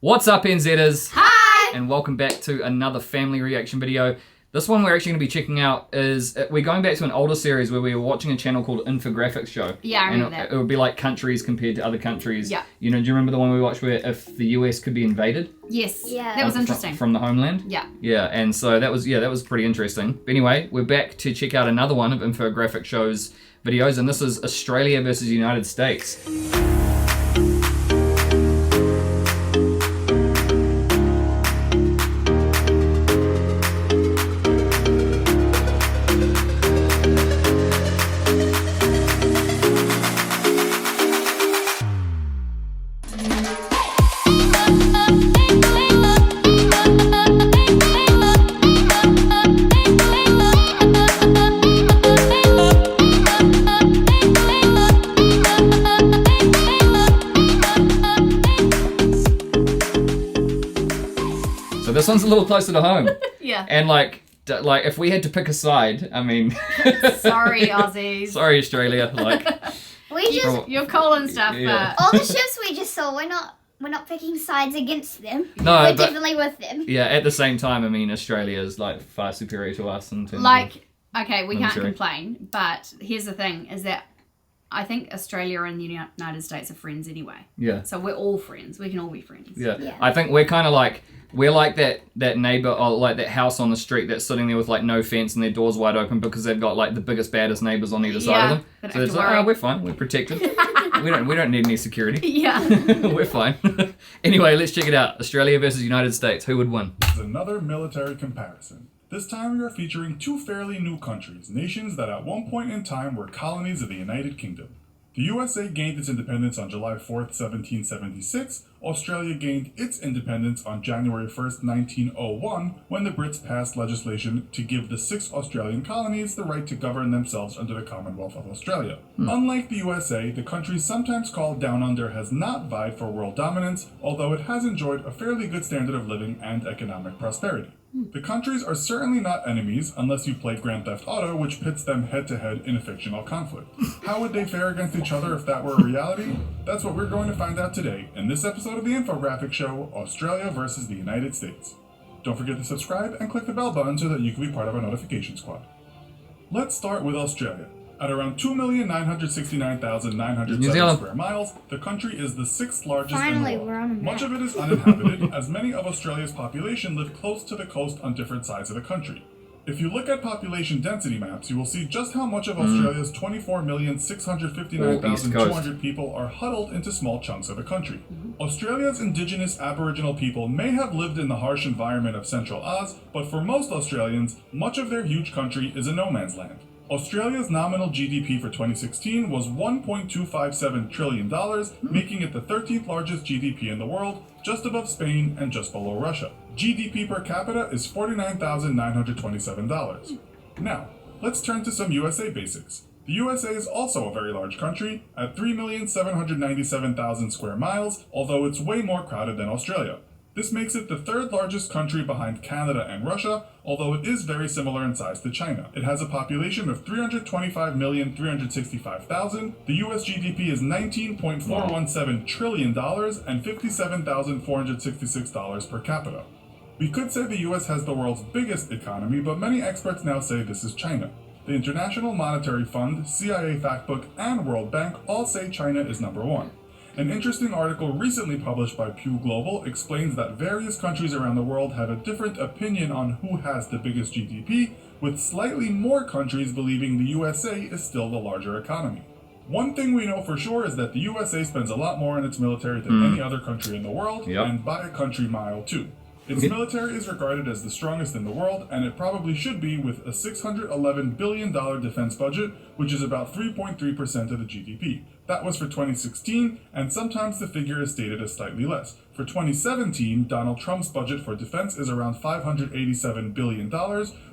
What's up, NZers? Hi! And welcome back to another family reaction video. This one we're actually going to be checking out is, we're going back to an older series where we were watching a channel called Infographics Show. Yeah, I remember that. It would be like countries compared to other countries. Yeah. You know, do you remember the one we watched where if the US could be invaded? Yes. Yeah. That was interesting. From the homeland? Yeah. Yeah, and so that was pretty interesting. But anyway, we're back to check out another one of Infographic Show's videos, and this is Australia versus United States. So this one's a little closer to home. Yeah. And like if we had to pick a side, I mean, Sorry, Aussies. sorry Australia, like We just You're cool and stuff, Yeah. all the ships we just saw. We're not picking sides against them. no, We're but definitely with them. yeah, at the same time, I mean, Australia is like far superior to us in terms of, like, okay, we can't Military. complain, but here's the thing, is that I think Australia and the United States are friends anyway. yeah. So we're all friends. We can all be friends. Yeah. Yeah. I think we're kind of like, we're like that neighbor, or like that house on the street that's sitting there with like no fence and their doors wide open because they've got like the biggest, baddest neighbors on either side Yeah, of them. they don't So have it's to like, worry. oh, we're fine, we're protected. we don't need any security. Yeah. We're fine. Anyway, let's check it out. Australia versus United States. Who would win? Is another military comparison. This time we are featuring two fairly new countries, nations that at one point in time were colonies of the United Kingdom. The USA gained its independence on July 4th, 1776. Australia gained its independence on January 1st, 1901, when the Brits passed legislation to give the 6 Australian colonies the right to govern themselves under the Commonwealth of Australia. Unlike the USA, the country sometimes called Down Under has not vied for world dominance, although it has enjoyed a fairly good standard of living and economic prosperity. The countries are certainly not enemies unless you play Grand Theft Auto, which pits them head-to-head in a fictional conflict. How would they fare against each other if that were a reality? That's what we're going to find out today in this episode of the Infographic Show, Australia versus the United States. Don't forget to subscribe and click the bell button so that you can be part of our notification squad. Let's start with Australia. At around 2,969,907 New Zealand. square miles, the country is the 6th largest Finally, in the world. we're on a map. Much of it is uninhabited, as many of Australia's population live close to the coast on different sides of the country. If you look at population density maps, you will see just how much of Australia's 24,659,200 people are huddled into small chunks of the country. Australia's indigenous Aboriginal people may have lived in the harsh environment of Central Oz, but for most Australians, much of their huge country is a no man's land. Australia's nominal GDP for 2016 was $1.257 trillion, making it the 13th largest GDP in the world, just above Spain and just below Russia. GDP per capita is $49,927. Now, let's turn to some USA basics. The USA is also a very large country, at 3,797,000 square miles, although it's way more crowded than Australia. This makes it the 3rd largest country behind Canada and Russia, although it is very similar in size to China. It has a population of 325,365,000. The US GDP is $19.417 trillion and $57,466 per capita. We could say the US has the world's biggest economy, but many experts now say this is China. The International Monetary Fund, CIA Factbook, and World Bank all say China is number 1. An interesting article recently published by Pew Global explains that various countries around the world have a different opinion on who has the biggest GDP, with slightly more countries believing the USA is still the larger economy. One thing we know for sure is that the USA spends a lot more on its military than any other country in the world, Yep. and by a country mile too. Its military is regarded as the strongest in the world, and it probably should be, with a $611 billion defense budget, which is about 3.3% of the GDP. That was for 2016, and sometimes the figure is stated as slightly less. For 2017, Donald Trump's budget for defense is around $587 billion,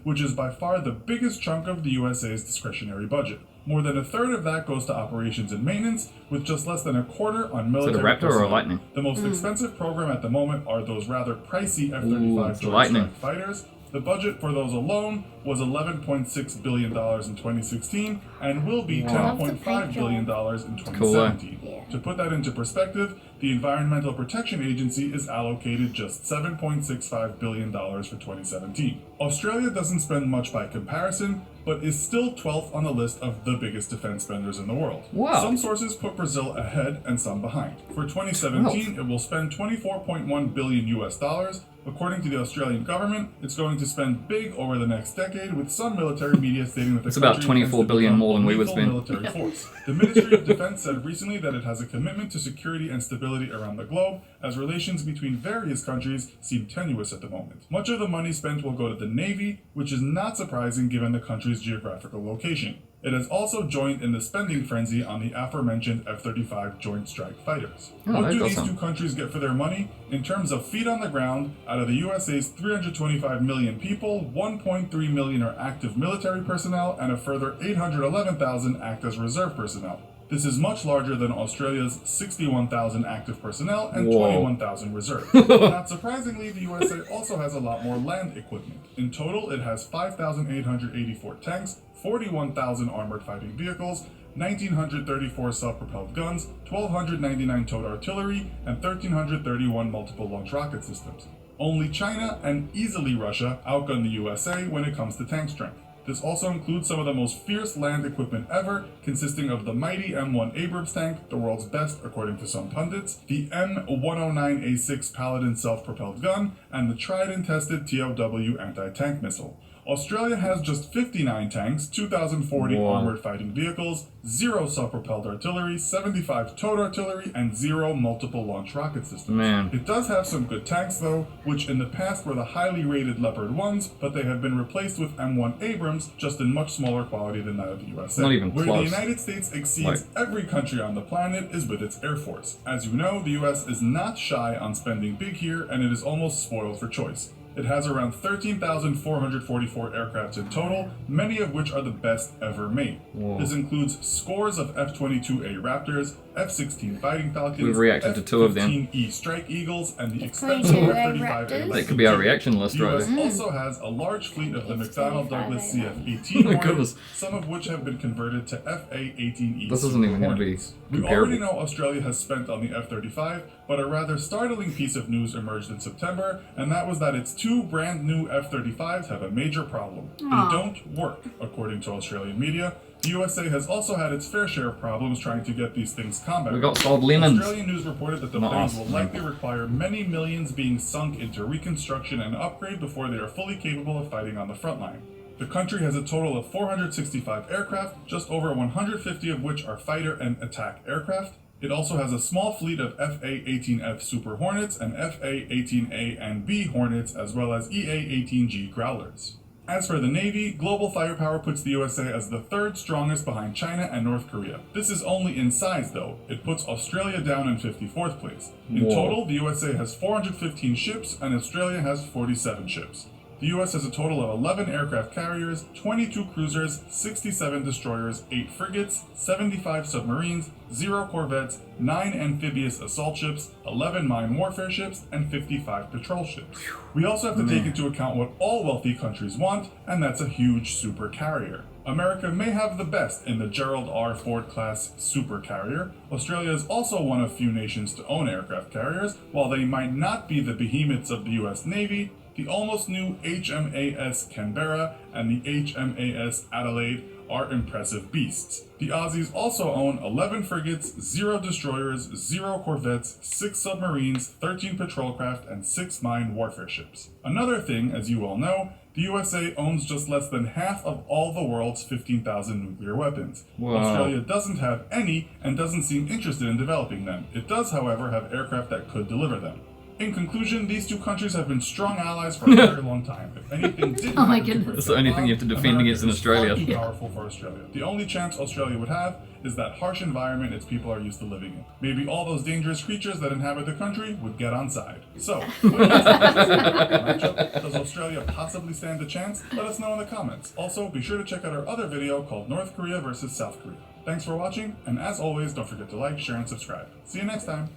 which is by far the biggest chunk of the USA's discretionary budget. More than a third of that goes to operations and maintenance, with just less than a quarter on Is it military a Raptor or a personnel. Lightning? The most expensive program at the moment are those rather pricey F-35 it's a Joint Lightning. Strike fighters. The budget for those alone was $11.6 billion in 2016 and will be $10.5 billion in 2017. Yeah. To put that into perspective, the Environmental Protection Agency is allocated just $7.65 billion for 2017. Australia doesn't spend much by comparison, but is still 12th on the list of the biggest defense spenders in the world. Wow. Some sources put Brazil ahead and some behind. For 2017, it will spend $24.1 billion US dollars. According to the Australian government, it's going to spend big over the next decade, with some military media stating that the It's about country 24 intends to billion become more than a we would lethal spend. military force. The Ministry of Defense said recently that it has a commitment to security and stability around the globe, as relations between various countries seem tenuous at the moment. Much of the money spent will go to the Navy, which is not surprising given the country's geographical location. It has also joined in the spending frenzy on the aforementioned F-35 Joint Strike Fighters. Oh, What they've do got these some. two countries get for their money? In terms of feet on the ground, out of the USA's 325 million people, 1.3 million are active military personnel, and a further 811,000 act as reserve personnel. This is much larger than Australia's 61,000 active personnel and Whoa. 21,000 reserve. Not surprisingly, the USA also has a lot more land equipment. In total, it has 5,884 tanks, 41,000 armored fighting vehicles, 1,934 self-propelled guns, 1,299 towed artillery, and 1,331 multiple launch rocket systems. Only China and easily Russia outgun the USA when it comes to tank strength. This also includes some of the most fierce land equipment ever, consisting of the mighty M1 Abrams tank, the world's best according to some pundits, the M109A6 Paladin self-propelled gun, and the tried and tested TOW anti-tank missile. Australia has just 59 tanks, 2,040 Whoa. armored fighting vehicles, 0 self-propelled artillery, 75 towed artillery, and 0 multiple launch rocket systems. Man. It does have some good tanks though, which in the past were the highly rated Leopard 1s, but they have been replaced with M1 Abrams, just in much smaller quality than that of the USA. Not even Where close. the United States exceeds every country on the planet is with its Air Force. As you know, the US is not shy on spending big here, and it is almost spoiled for choice. It has around 13,444 aircraft in total, many of which are the best ever made. Whoa. This includes scores of F-22A Raptors, F-16 Fighting Falcons, We've reacted to 2 of them. F-15E Strike Eagles, and the expensive F-22A F-35A Raptors? Lightning That could be our II. reaction list The right US there. also has a large fleet of the It's McDonnell Douglas 25A. CF-18 Oh my goodness. Hornets, some of which have been converted to FA-18E. This isn't even going to be Hornets. We already comparable. know Australia has spent on the F-35, but a rather startling piece of news emerged in September, and that was that its 2 brand new F-35s have a major problem. Aw. They don't work, according to Australian media. The USA has also had its fair share of problems trying to get these things combated. We got sold lemons. Australian news reported that the Not planes us. will likely require many millions being sunk into reconstruction and upgrade before they are fully capable of fighting on the front line. The country has a total of 465 aircraft, just over 150 of which are fighter and attack aircraft. It also has a small fleet of FA-18F Super Hornets and FA-18A and B Hornets, as well as EA-18G Growlers. As for the Navy, global firepower puts the USA as the 3rd strongest behind China and North Korea. This is only in size though. It puts Australia down in 54th place. In Whoa. total, the USA has 415 ships and Australia has 47 ships. The US has a total of 11 aircraft carriers, 22 cruisers, 67 destroyers, 8 frigates, 75 submarines, 0 corvettes, 9 amphibious assault ships, 11 mine warfare ships, and 55 patrol ships. We also have to take into account what all wealthy countries want, and that's a huge super carrier. America may have the best in the Gerald R. Ford class super carrier. Australia is also one of few nations to own aircraft carriers. While they might not be the behemoths of the US Navy, the almost new HMAS Canberra and the HMAS Adelaide are impressive beasts. The Aussies also own 11 frigates, 0 destroyers, 0 corvettes, 6 submarines, 13 patrol craft, and 6 mine warfare ships. Another thing, as you all know, the USA owns just less than half of all the world's 15,000 nuclear weapons. Wow. Australia doesn't have any and doesn't seem interested in developing them. It does, however, have aircraft that could deliver them. In conclusion, these two countries have been strong allies for a very long time. If anything did Oh my happen to goodness. break That's the their only thing you bond, have to defend America against in is Australia. far too powerful for Australia. The only chance Australia would have is that harsh environment its people are used to living in. Maybe all those dangerous creatures that inhabit the country would get on side. So, what do you think of this matchup? Does Australia possibly stand a chance? Let us know in the comments. Also, be sure to check out our other video called North Korea versus South Korea. Thanks for watching, and as always, don't forget to like, share, and subscribe. See you next time.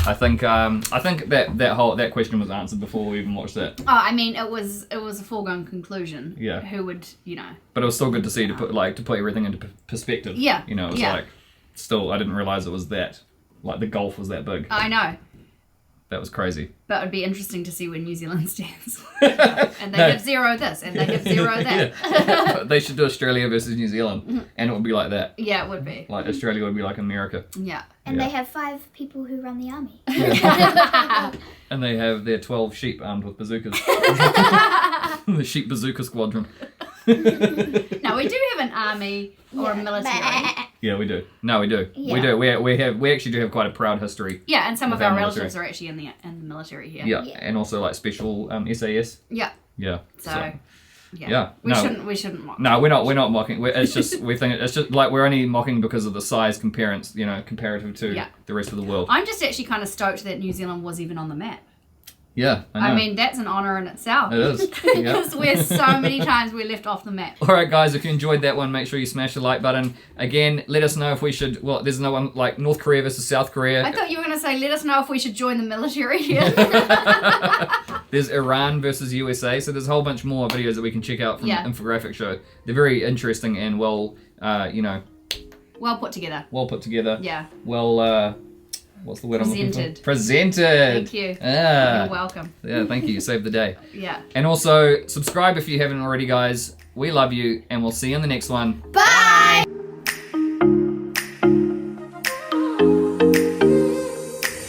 I think that question was answered before we even watched that. Oh, I mean, it was a foregone conclusion. Yeah. Who would, But it was still good to see to put everything into perspective. Yeah. You know, it was like still I didn't realize it was that like the gulf was that big. I know. That was crazy. But it'd be interesting to see where New Zealand stands. And they have 0 this, and they have 0 that. Yeah. They should do Australia versus New Zealand, and it would be like that. Yeah, it would be. Like Australia would be like America. Yeah. And they have 5 people who run the army. And they have their 12 sheep armed with bazookas. The sheep bazooka squadron. No, we do have an army or a military. Yeah, we do. No, we do. Yeah. We do. We actually do have quite a proud history. Yeah, and some of With our our military. relatives are actually in the military here. Yeah, Yeah. and also like special SAS. Yeah. Yeah. So, yeah. We shouldn't mock. No, we're not mocking. It's just we think it's just like we're only mocking because of the size comparative to the rest of the world. I'm just actually kind of stoked that New Zealand was even on the map. Yeah, I know. I mean, that's an honour in itself. It is. Because we're so many times we're left off the map. All right, guys, if you enjoyed that one, make sure you smash the like button. Again, let us know if we should... Well, there's no one like North Korea versus South Korea. I thought you were going to say, let us know if we should join the military here. There's Iran versus USA, so there's a whole bunch more videos that we can check out from the infographic show. They're very interesting and well, well put together. well put together. Yeah. Well, what's the word I'm looking for? Presented. Presented. Thank you. Ah. You're welcome. Yeah, thank you. You saved the day. Yeah. And also, subscribe if you haven't already, guys. We love you, and we'll see you in the next one. Bye.